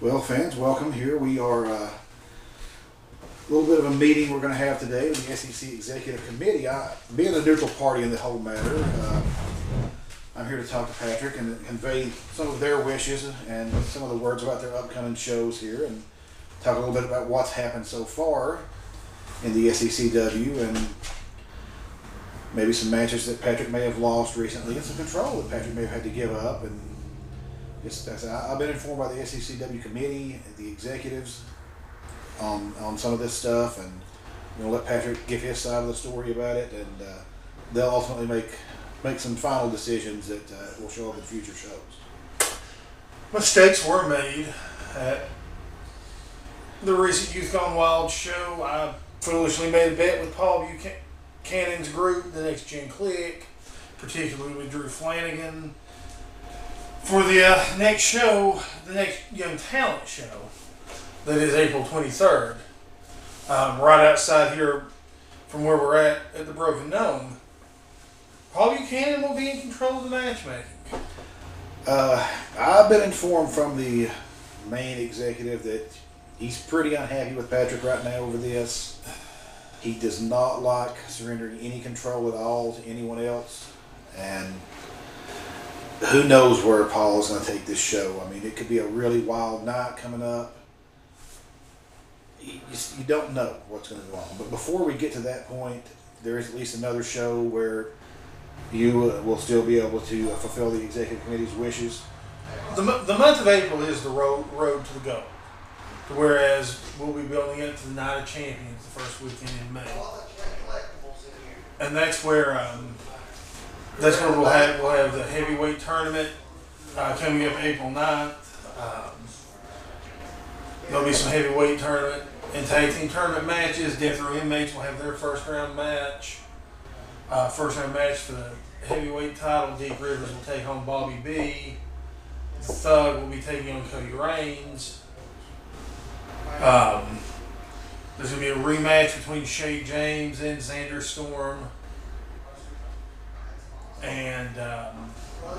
Well, fans, welcome here. We are a little bit of a meeting we're going to have today with the SEC Executive Committee. Being a neutral party in the whole matter, I'm here to talk to Patrick and convey some of their wishes and some of the words about their upcoming shows here, and talk a little bit about what's happened so far in the SECW and maybe some matches that Patrick may have lost recently and some control that Patrick may have had to give up. And I've been informed by the SECW committee, the executives, on some of this stuff, and we'll let Patrick give his side of the story about it, and they'll ultimately make some final decisions that will show up in future shows. Mistakes were made at the recent Youth Gone Wild show. I foolishly made a bet with Paul Buchanan's group, the Next Gen Click, particularly with Drew Flanagan, for the next show, the next Young Talent show, that is April 23rd, right outside here from where we're at the Broken Dome. Paul Buchanan will be in control of the matchmaking. I've been informed from the main executive that he's pretty unhappy with Patrick right now over this. He does not like surrendering any control at all to anyone else, and who knows where Paul is going to take this show. I mean, it could be a really wild night coming up. You don't know what's going to go on. But before we get to that point, there is at least another show where you will still be able to fulfill the executive committee's wishes. The month of April is the road to the goal. Whereas we'll be building it to the Night of Champions the first weekend in May. And that's where we'll have the heavyweight tournament coming up April 9th. There'll be some heavyweight tournament and tag team tournament matches. Death Row Inmates will have their first round match. First round match for the heavyweight title. Deep Rivers will take on Bobby B. Thug will be taking on Cody Reigns. There's going to be a rematch between Shay James and Xander Storm. And a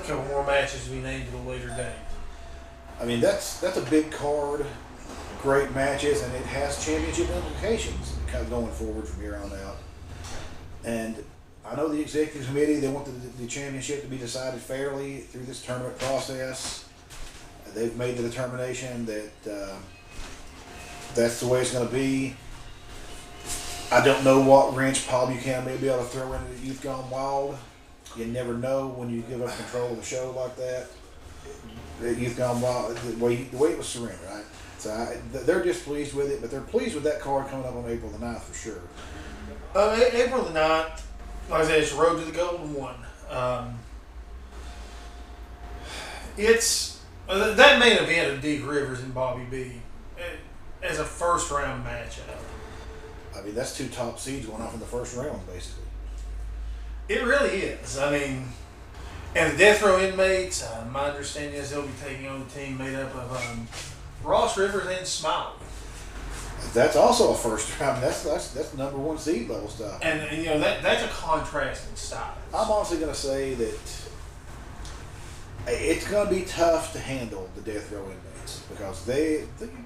couple more matches to be named at a later date. I mean, that's a big card, great matches, and it has championship implications kind of going forward from here on out. And I know the executive committee, they want the championship to be decided fairly through this tournament process. They've made the determination that that's the way it's going to be. I don't know what wrench Paul Buchanan may be able to throw into the Youth Gone Wild. You never know when you give up control of the show like that. The Youth Gone Wild, the way it was surrendered, right? So they're displeased with it, but they're pleased with that card coming up on April the 9th for sure. April the 9th, like I said, it's Road to the Golden One. It's that main event of Deke Rivers and Bobby B as a first round matchup. I mean, that's two top seeds going off in the first round, basically. It really is. I mean, and the Death Row Inmates, my understanding is they'll be taking on a team made up of Ross Rivers and Smiley. That's also a first round. That's number one seed level stuff. And you know that's a contrasting style. I'm honestly going to say that it's going to be tough to handle the Death Row Inmates because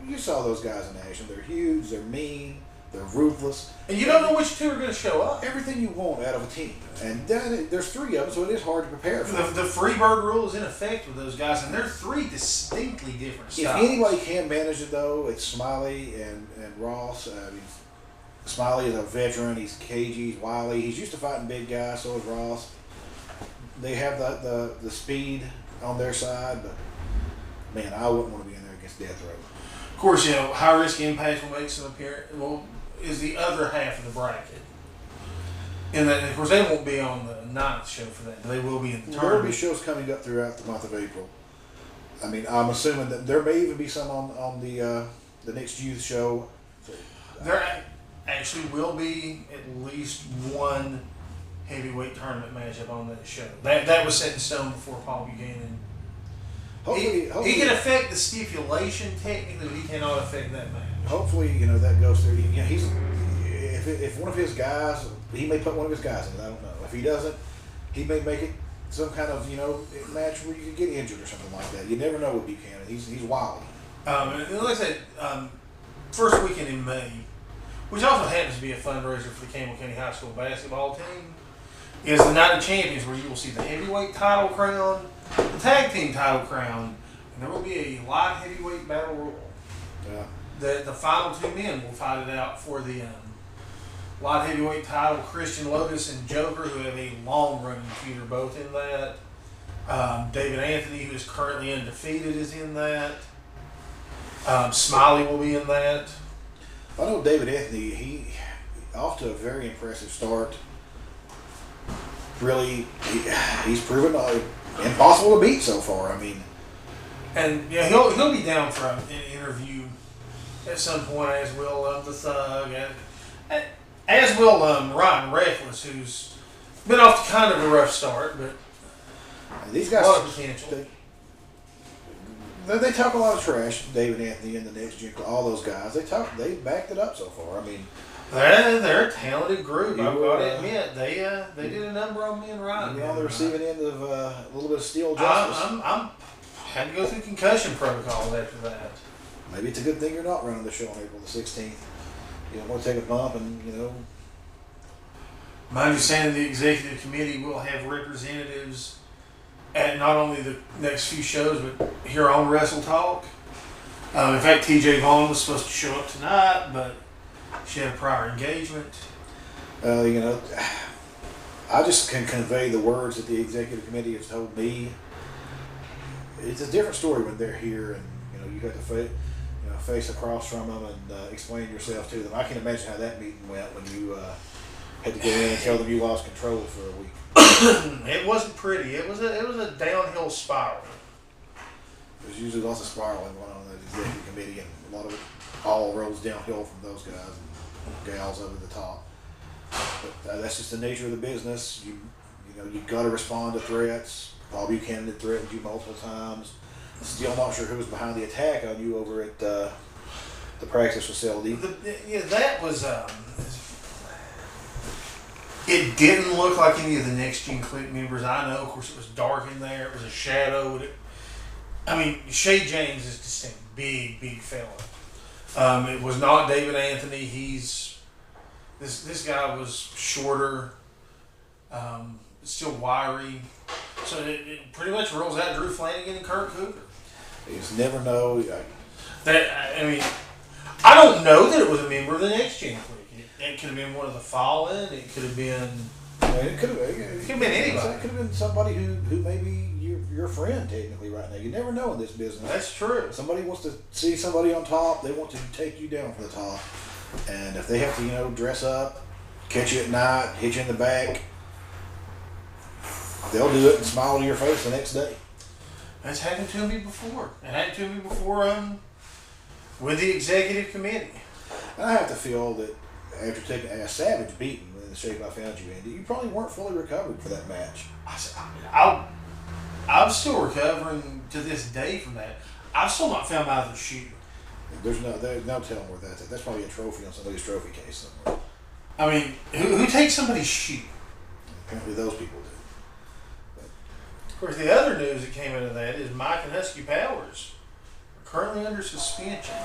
you saw those guys in action. They're huge. They're mean. They're ruthless. And you don't know which two are going to show up. Everything you want out of a team. And there's three of them, so it is hard to prepare for. The Freebird rule is in effect with those guys, and they're three distinctly different styles. If anybody can manage it, though, it's Smiley and Ross. I mean, Smiley is a veteran. He's cagey. He's wily. He's used to fighting big guys, so is Ross. They have the speed on their side, but, man, I wouldn't want to be in there against Death Row. Of course, you know, High Risk Impact will make some appearance. Well, is the other half of the bracket. And that, of course, they won't be on the 9th show for that. They will be in the tournament. There will be shows coming up throughout the month of April. I mean, I'm assuming that there may even be some on the next youth show. There actually will be at least one heavyweight tournament matchup on that show. That was set in stone before Paul Buchanan. Hopefully, he can affect the stipulation technically, but he cannot affect that match. Hopefully, that goes through. If one of his guys, he may put one of his guys in it. I don't know. If he doesn't, he may make it some kind of match where you could get injured or something like that. You never know with Buchanan. He's wild. And like I said, first weekend in May, which also happens to be a fundraiser for the Campbell County High School basketball team, is the Night of Champions, where you will see the heavyweight title crown, the tag team title crown, and there will be a light heavyweight battle royal. Yeah. The final two men will fight it out for the light heavyweight title. Christian Lotus and Joker, who have a long running feud, are both in that. David Anthony, who is currently undefeated, is in that. Smiley will be in that. I know David Anthony, he off to a very impressive start. Really, he's proven impossible to beat so far. I mean, and yeah, he'll be down for an interview at some point, as will the Thug, as will Ryan Reckless, who's been off to kind of a rough start, but these guys, a lot of potential. They talk a lot of trash. David Anthony and the next gen, all those guys. They backed it up so far. I mean, they're a talented group. I've got to admit, they did a number on me and Ryan. You're on the receiving end of a little bit of steel justice. I'm had to go through concussion protocols after that. Maybe it's a good thing you're not running the show on April the 16th. You don't want to take a bump and, My understanding, the executive committee will have representatives at not only the next few shows, but here on WrestleTalk. In fact, TJ Vaughn was supposed to show up tonight, but she had a prior engagement. I just can convey the words that the executive committee has told me. It's a different story when they're here and, you have to face across from them and explain yourself to them. I can imagine how that meeting went when you had to go in and tell them you lost control for a week. It wasn't pretty. It was a downhill spiral. There's usually lots of spiraling going on in the executive committee, and a lot of it all rolls downhill from those guys and gals over the top. But that's just the nature of the business. You got to respond to threats. Paul Buchanan had threatened you multiple times. Still not sure who was behind the attack on you over at the practice facility. That was. It didn't look like any of the Next Gen Click members I know. Of course, it was dark in there. It was a shadow. Shay James is just a big fella. It was not David Anthony. This guy was shorter, still wiry. So it pretty much rolls out Drew Flanagan and Kurt Cooper. You just never know. I don't know that it was a member of the Next Gen Click. It could have been one of the Fallen. It could have been. It could have been anybody. It could have been somebody who maybe your friend technically right now. You never know in this business. That's true. Somebody wants to see somebody on top. They want to take you down from the top. And if they have to, dress up, catch you at night, hit you in the back, they'll do it and smile to your face the next day. That's happened to me before. It happened to me before with the executive committee. And I have to feel that after taking a savage beating in the shape I found you in, you probably weren't fully recovered for that match. I'm still recovering to this day from that. I've still not found my other shoe. There's no telling where that's at. That's probably a trophy on somebody's trophy case somewhere. Who takes somebody's shoe? Apparently those people do. Of course, the other news that came out of that is Mike and Husky Powers are currently under suspension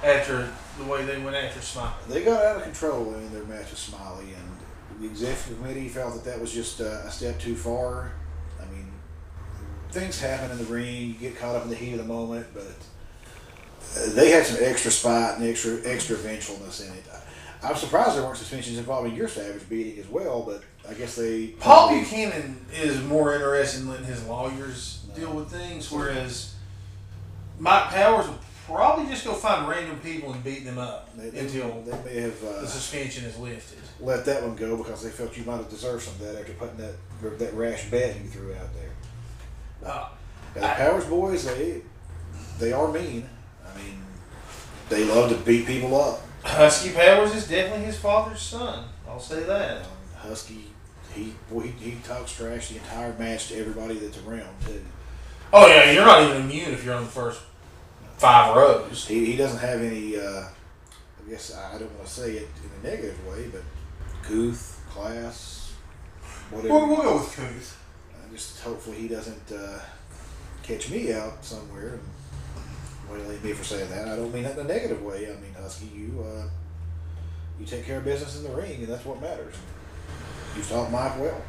after the way they went after Smiley. They got out of control in their match with Smiley, and the executive committee felt that was just a step too far. Things happen in the ring. You get caught up in the heat of the moment, but they had some extra spite and extra vengefulness in it. I'm surprised there weren't suspensions involving your savage beating as well, but I guess they... Paul Buchanan is more interested in letting his lawyers deal with things, whereas Mike Powers would probably just go find random people and beat them up until they may have the suspension is lifted. Let that one go because they felt you might have deserved some of that after putting that rash bet you threw out there. The Powers boys, they are mean. They love to beat people up. Husky Powers is definitely his father's son. I'll say that. Husky, he talks trash the entire match to everybody that's around too. Oh yeah, you're not even immune if you're on the first 5 rows. He doesn't have any. I guess I don't want to say it in a negative way, but couth, class, whatever. We'll go with couth. Just hopefully he doesn't catch me out somewhere and alienate me for saying that. I don't mean that in a negative way. I mean, Husky, you take care of business in the ring, and that's what matters. You've taught Mike well.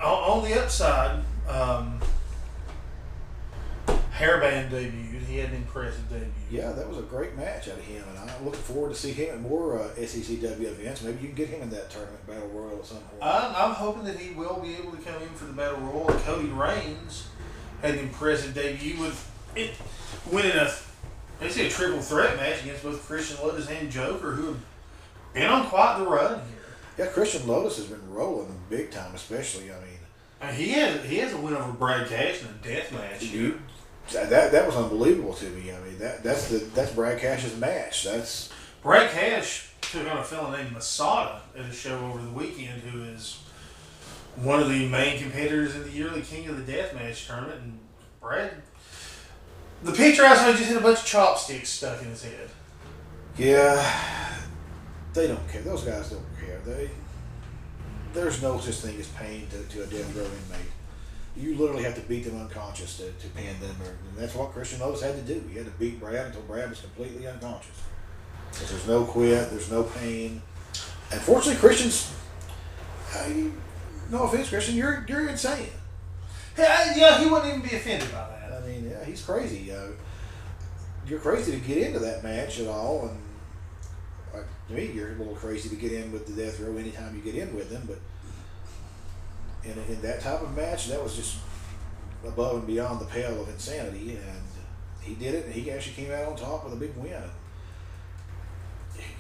On the upside, Hairband debuted. He had an impressive debut. Yeah, that was a great match out of him, and I'm looking forward to see him at more SECW events. Maybe you can get him in that tournament Battle Royal at some point. I'm hoping that he will be able to come in for the Battle Royal. Cody Reigns had an impressive debut with it winning basically a triple threat match against both Christian Lotus and Joker, who have been on quite the run here. Yeah, Christian Lotus has been rolling big time, especially. I mean, he has a win over Brad Cash in a death match. That was unbelievable to me. I mean, that's Brad Cash's match. That's Brad Cash took on a fellow named Masada at a show over the weekend, who is one of the main competitors in the yearly King of the Deathmatch tournament. And Brad, the picture I saw, just had a bunch of chopsticks stuck in his head. Yeah, they don't care. Those guys don't care. There's no such thing as pain to a death row inmate. You literally have to beat them unconscious to pin them, and that's what Christian Lotus had to do. He had to beat Brad until Brad was completely unconscious. Because there's no quit, there's no pain. And fortunately, Christian's, no offense, Christian, you're insane. Yeah, he wouldn't even be offended by that. I mean, yeah, he's crazy. You're crazy to get into that match at all, and to me, you're a little crazy to get in with the death row anytime you get in with them, but in that type of match, that was just above and beyond the pale of insanity, and he did it, and he actually came out on top with a big win.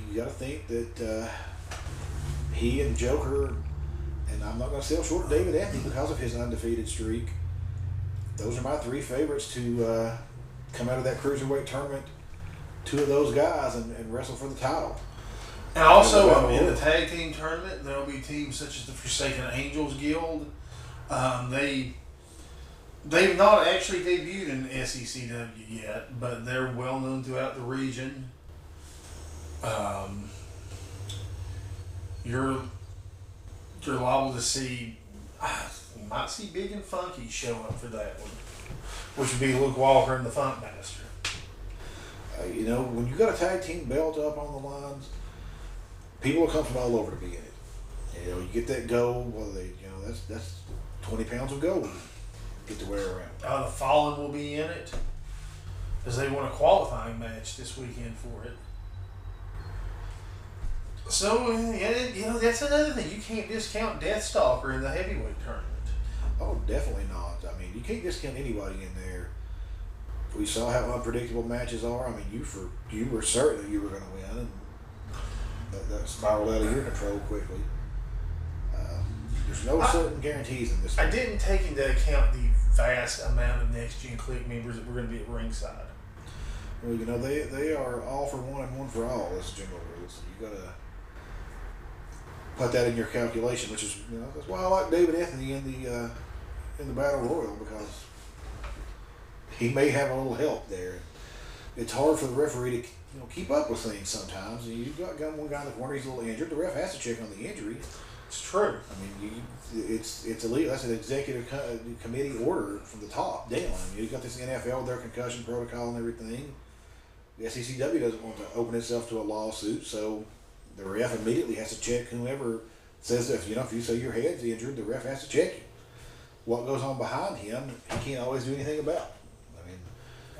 You got to think that he and Joker, and I'm not going to sell short David Anthony because of his undefeated streak, those are my three favorites to come out of that cruiserweight tournament. Two of those guys and wrestle for the title. And also in the tag team tournament, there will be teams such as the Forsaken Angels Guild. They've not actually debuted in SECW yet, but they're well known throughout the region. You're liable to see, you might see Big and Funky show up for that one, which would be Luke Walker and the Funk Master. When you got a tag team belt up on the lines, people will come from all over to be in it. You get that gold, that's 20 pounds of gold get to wear around. The Fallen will be in it, as they won a qualifying match this weekend for it. So, that's another thing. You can't discount Deathstalker in the heavyweight tournament. Oh, definitely not. I mean, you can't discount anybody in there. We saw how unpredictable matches are. I mean, you were certain that you were going to win, and that spiraled out of your control quickly. There's no certain guarantees in this. I didn't take into account the vast amount of Next Gen Click members that were going to be at ringside. Well, they are all for one and one for all as general rules. You got to put that in your calculation, which is that's why I like David Anthony in the Battle Royal, because he may have a little help there. It's hard for the referee to keep up with things sometimes. You've got one guy in the corner, he's a little injured. The ref has to check on the injury. It's true. I mean, it's illegal. That's an executive committee order from the top down. I mean, you've got this NFL with their concussion protocol and everything. The SECW doesn't want to open itself to a lawsuit, so the ref immediately has to check whomever says that if you say your head's injured, the ref has to check you. What goes on behind him, he can't always do anything about.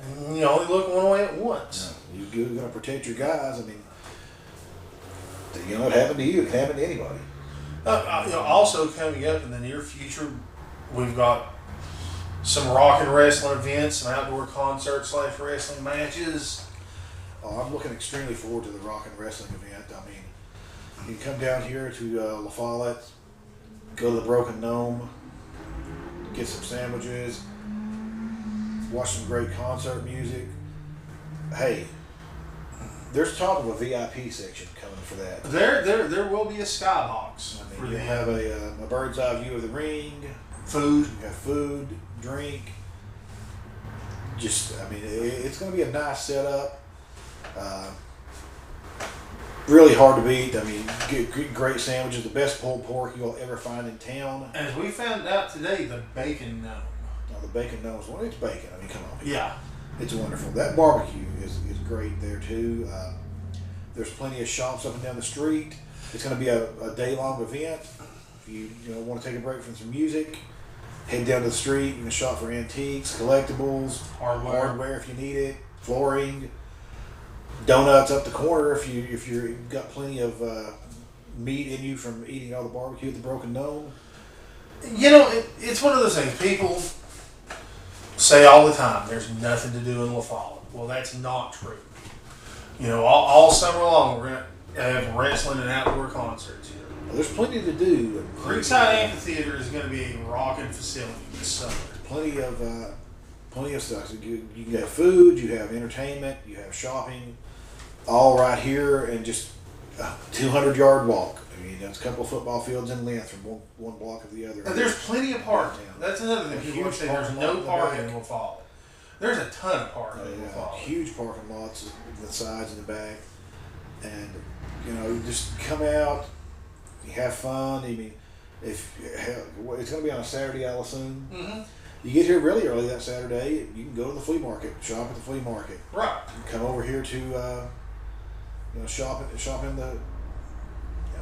I mean, you only look one way at once. You're going to protect your guys. I mean, what happened to you, it can happen to anybody. Also coming up in the near future, we've got some rock and wrestling events, some outdoor concerts / wrestling matches. I'm looking extremely forward to the rock and wrestling event. I mean, you can come down here to La Follette, go to the Broken Gnome, get some sandwiches, watch some great concert music. Hey, there's talk of a VIP section coming for that. There will be a skybox. I mean, you'll have a bird's eye view of the ring, food. You have food, drink. It's going to be a nice setup. Really hard to beat. I mean, get great sandwiches, the best pulled pork you'll ever find in town. As we found out today, the Bacon Gnome. The Bacon Gnome, it's bacon. I mean, come on. Yeah. It's wonderful. That barbecue is great there too. There's plenty of shops up and down the street. It's going to be a day-long event. If you want to take a break from some music, head down to the street. You can shop for antiques, collectibles, hardware if you need it, flooring, donuts up the corner if you've got plenty of meat in you from eating all the barbecue at the Broken Dome. It's one of those things. People say all the time, there's nothing to do in La Follette. Well, that's not true. All summer long, we're going to have wrestling and outdoor concerts here. Well, there's plenty to do. Creekside Amphitheater is going to be a rocking facility this summer. Plenty of stuff. You can have food, you have entertainment, you have shopping, all right here, and just a 200-yard walk. I mean, that's a couple of football fields in length from one block of the other. And there's plenty of parking. That's another thing. People say there's no parking in La Follette. There's a ton of parking in La Follette. Huge parking lots on the sides and the back. And, you just come out, you have fun. I mean, it's going to be on a Saturday, I'll assume. Mm-hmm. You get here really early that Saturday, you can go to the flea market, shop at the flea market. Right. You can come over here to, shop in the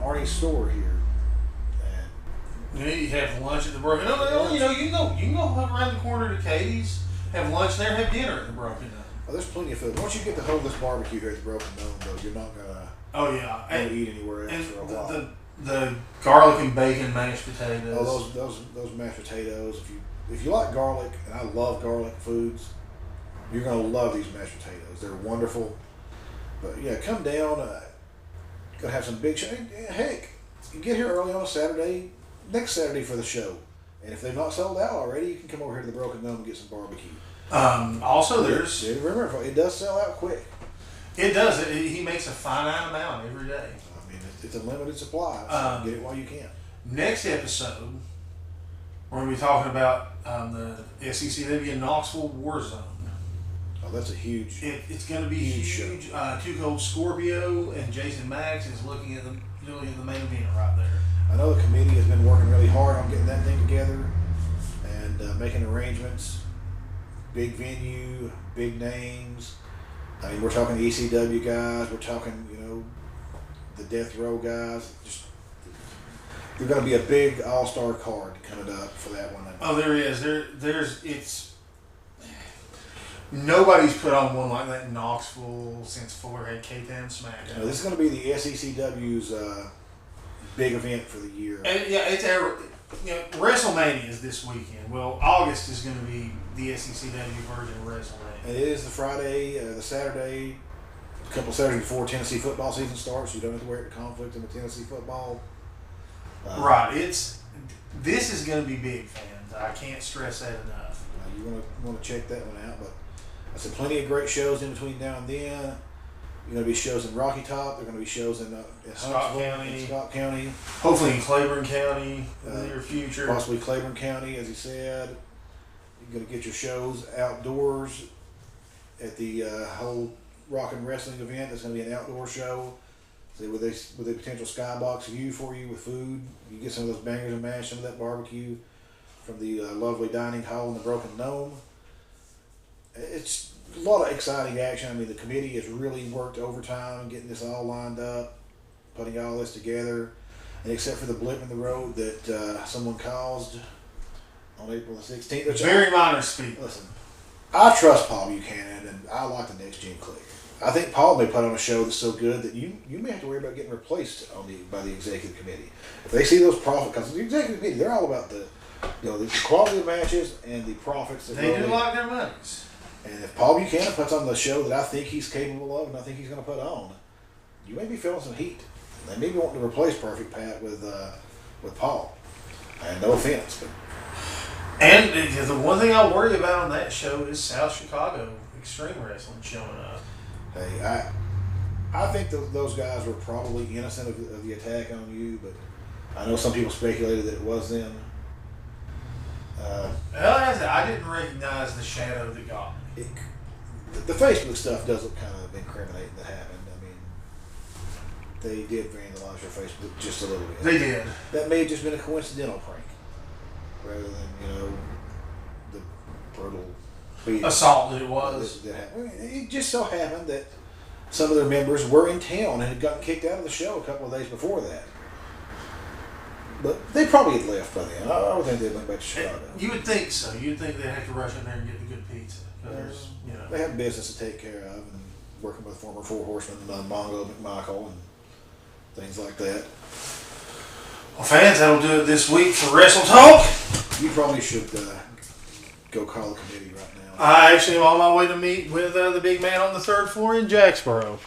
Arnie's store here. And you have lunch at the Broken Dome. You can go around the corner to Katie's, have lunch there, have dinner at the Broken Dome. Oh, there's plenty of food. Once you get to hold this barbecue here at the Broken Dome, though, you're not gonna eat anywhere else for a while. The garlic and bacon mashed potatoes. Oh, those mashed potatoes. If you like garlic, and I love garlic foods, you're gonna love these mashed potatoes. They're wonderful. But yeah, come down. Gonna have some big show. Heck, you get here early on a Saturday, next Saturday for the show. And if they've not sold out already, you can come over here to the Broken Dome and get some barbecue. Also, there's... Remember, it does sell out quick. It does. He makes a finite amount every day. I mean, it's a limited supply, so get it while you can. Next episode, we're going to be talking about the SECW Knoxville War Zone. Oh, that's a huge... It's going to be huge. Too Cold Scorpio and Jason Max is looking at the main event right there. I know the committee has been working really hard on getting that thing together and making arrangements. Big venue, big names. I mean, we're talking the ECW guys. We're talking, the Death Row guys. Just there's going to be a big all-star card coming up for that one. Oh, there is. It's nobody's put on one like that in Knoxville since Fuller had K-Town SmackDown. This is going to be the SECW's big event for the year. And it's WrestleMania is this weekend. Well, August is going to be the SECW version of WrestleMania. And it is the Friday, the Saturday, a couple of Saturdays before Tennessee football season starts. So you don't have to worry about conflict in the Tennessee football. Right. This is going to be big, fans. I can't stress that enough. You want to check that one out. But I said plenty of great shows in between now and then. You're going to be shows in Rocky Top. There are going to be shows in Scott County. Hopefully in Claiborne County in the near future. Possibly Claiborne County, as he said. You're going to get your shows outdoors at the whole rock and wrestling event. That's going to be an outdoor show. So with a potential skybox view for you with food. You get some of those bangers and mash, some of that barbecue from the lovely dining hall in the Broken Dome. It's a lot of exciting action. I mean, the committee has really worked overtime getting this all lined up, putting all this together. And except for the blip in the road that someone caused on April the 16th. Very minor speed. Listen, I trust Paul Buchanan, and I like the Next Gen Click. I think Paul may put on a show that's so good that you may have to worry about getting replaced by the executive committee. If they see those profits, because the executive committee, they're all about the quality of matches and the profits. They do like their monies. And if Paul Buchanan puts on the show that I think he's capable of and I think he's going to put on, you may be feeling some heat. They may be wanting to replace Perfect Pat with Paul. And no offense, but. And the one thing I worry about on that show is South Chicago Extreme Wrestling showing up. Hey, I think those guys were probably innocent of the attack on you, but I know some people speculated that it was them. I didn't recognize the shadow that got me. The Facebook stuff does look kind of incriminating that happened. I mean, they did vandalize your Facebook just a little bit. They did. That may have just been a coincidental prank, rather than the brutal speed assault that it was. that happened. It just so happened that some of their members were in town and had gotten kicked out of the show a couple of days before that. But they probably had left by then. I would think they went back to Chicago. You would think so. You'd think they'd have to rush in there and get the good pizza. They have business to take care of, and working with former Four Horsemen, Mongo McMichael, and things like that. Well, fans, that'll do it this week for WrestleTalk. You probably should go call the committee right now. I actually am on my way to meet with the big man on the third floor in Jacksboro.